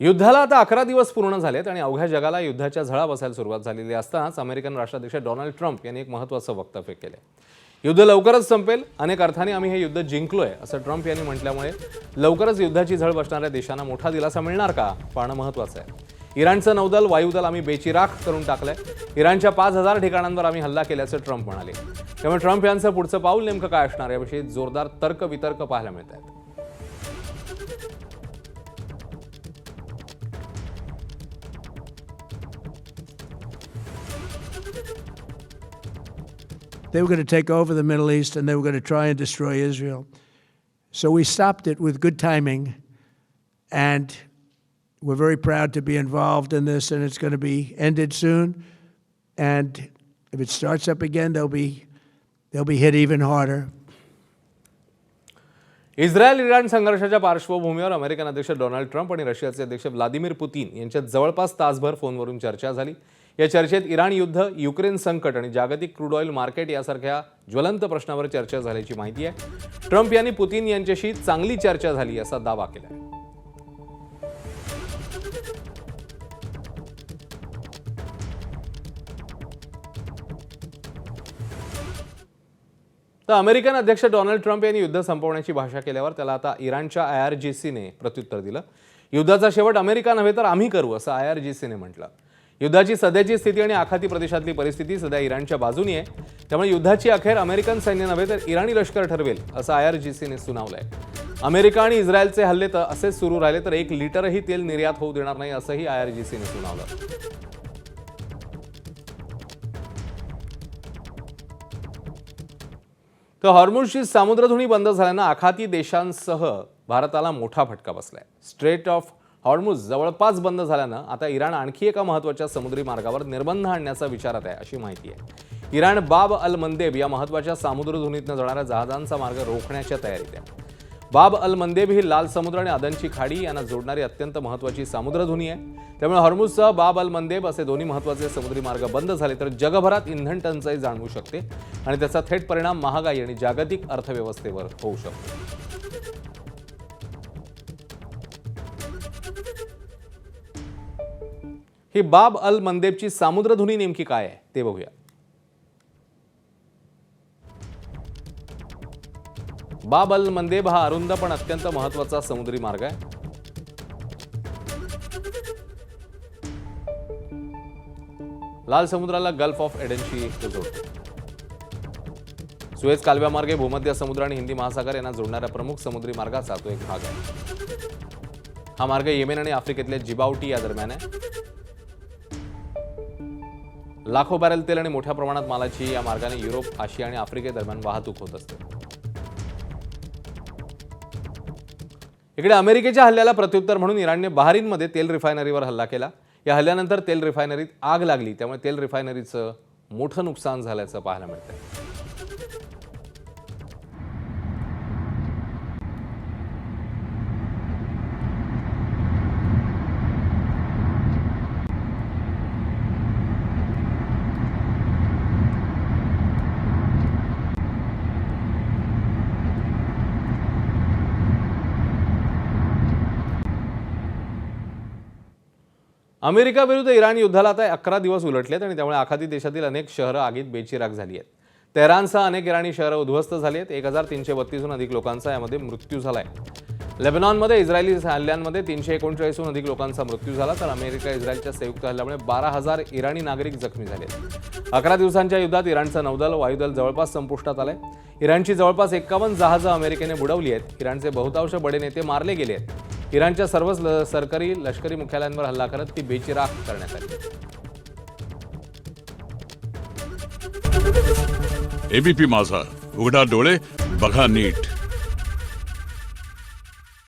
युद्धाला आता 11 दिवस पूर्ण झालेत आणि अवघ्या जगाला युद्धाच्या झळा बसायला सुरुवात झालेली असतानाच अमेरिकन राष्ट्राध्यक्ष डोनाल्ड ट्रम्प यांनी एक महत्त्वाचं वक्तव्य केले। युद्ध लवकरच संपेल, अनेक अर्थाने आम्ही हे युद्ध जिंकलोय असं ट्रम्प यांनी म्हटल्यामुळे लवकरच युद्धाची झळ बसणाऱ्या देशांना मोठा दिलासा मिळणार का पाहणं महत्त्वाचं आहे। इराणचं नौदल वायुदल आम्ही बेचिराख करून टाकलंय। इराणच्या 5000 ठिकाणांवर आम्ही हल्ला केल्याचं ट्रम्प म्हणाले। त्यामुळे ट्रम्प यांचं पुढचं पाऊल नेमकं काय असणार याविषयी जोरदार तर्कवितर्क पाहायला मिळत आहेत। They were going to take over the Middle East and they were going to try and destroy Israel. So we stopped it with good timing, and we're very proud to be involved in this, and it's going to be ended soon. And if it starts up again, they'll be hit even harder. Israel-Iran संघर्षाच्या पार्श्वभूमीवर American अध्यक्ष Donald Trump आणि रशियाचे अध्यक्ष Vladimir Putin यांच्यात जवळपास तासभर फोनवरून चर्चा झाली। या चर्चेत इराण युद्ध, युक्रेन संकट आणि जागतिक क्रूड ऑइल मार्केट यासारख्या ज्वलंत प्रश्नावर चर्चा झाल्याची माहिती आहे। ट्रम्प यांनी पुतिन यांच्याशी चांगली चर्चा झाली असा दावा केला आहे। तर अमेरिकन अध्यक्ष डोनाल्ड ट्रम्प यांनी युद्ध संपवण्याची भाषा केल्यावर त्याला आता इराणच्या IRGCने प्रत्युत्तर दिलं। युद्धाचा शेवट अमेरिका नव्हे तर आम्ही करू असं IRGCने म्हटलं। युद्धाची सध्याची स्थिती आणि आखाती प्रदेशातली परिस्थिती सध्या इराणच्या बाजूनी आहे, त्यामुळे युद्धाची अखेर अमेरिकन सैन्य नव्हे तर इराणी लष्कर ठरवेल असं IRGCने सुनावलंय। अमेरिका आणि इस्रायलचे हल्ले तर असेच सुरू राहिले तर 1 लिटरही तेल निर्यात होऊ देणार नाही असंही IRGCने सुनावलं। तर हॉर्मुझची सामुद्रधुनी बंद झाल्यानं आखाती देशांसह भारताला मोठा फटका बसलाय। स्ट्रेट ऑफ हॉर्मुझ जवळपास बंद झाल्यानं आता इराण आणखी एका महत्त्वाच्या समुद्री मार्गावर निर्बंध आणण्याचा विचारात आहे अशी माहिती आहे। इराण बाब अल मंदेब या महत्त्वाच्या सामुद्रधुनीतनं जाणाऱ्या जहाजांचा मार्ग रोखण्याच्या तयारीत आहे। बाब अल मंदेब ही लाल समुद्र आणि अदनची खाडी यांना जोडणारी अत्यंत महत्त्वाची सामुद्रधुनी आहे। त्यामुळे हॉर्मुझसह बाब अल मंदेब असे दोन्ही महत्त्वाचे समुद्री मार्ग बंद झाले तर जगभरात इंधन टंचाई जाणवू शकते आणि त्याचा थेट परिणाम महागाई आणि जागतिक अर्थव्यवस्थेवर होऊ शकतो। ही बाब अल मंदेबची सामुद्रधुनी नेमकी काय आहे ते बघूया। बाब अल मंदेब हा अरुंद पण अत्यंत महत्त्वाचा समुद्री मार्ग आहे। लाल समुद्राला गल्फ ऑफ एडनशी जोडतो। सुएझ कालव्यामार्गे भूमध्य समुद्र आणि हिंदी महासागर यांना जोडणाऱ्या प्रमुख समुद्री मार्गाचा तो एक भाग आहे। हा मार्ग येमेन आणि आफ्रिकेतल्या जिबाउटी या दरम्यान आहे। लाखो बॅरल तेल आणि मोठ्या प्रमाणात मालाची या मार्गाने युरोप, आशिया आणि आफ्रिकेदरम्यान वाहतूक होत असते। इकडे अमेरिकेच्या हल्ल्याला प्रत्युत्तर म्हणून इराणने बहारीनमध्ये तेल रिफायनरीवर हल्ला केला। या हल्ल्यानंतर तेल रिफायनरीत आग लागली, त्यामुळे तेल रिफायनरीचं मोठं नुकसान झाल्याचं पाहायला मिळतंय। अमेरिका विरुद्ध इराण युद्धाला आता 11 दिवस उलटलेत आणि त्यामुळे आखाती देशातील अनेक शहरं आगीत बेचिराख झाली आहेत। तेहरानसह अनेक इराणी शहरं उद्ध्वस्त झाली आहेत। 1332हून अधिक लोकांचा यामध्ये मृत्यू झालाय। लेबनॉनमध्ये इस्रायली हल्ल्यांमध्ये 339हून अधिक लोकांचा मृत्यू झाला तर अमेरिका इस्रायलच्या संयुक्त हल्ल्यामुळे 12000 इराणी नागरिक जखमी झाले। 11 दिवसांच्या युद्धात इराणचं नौदल, वायुदल जवळपास संपुष्टात आलंय। इराणची जवळपास 51 जहाजं अमेरिकेने बुडवली आहेत। इराणचे बहुतांश बडे नेते मारले गेले आहेत। इराणच्या सर्वच सरकारी लष्करी मुख्यालयांवर हल्ला करत ती बेचिराख करण्यात आली। एबीपी माझा, उघडा डोळे बघा नीट।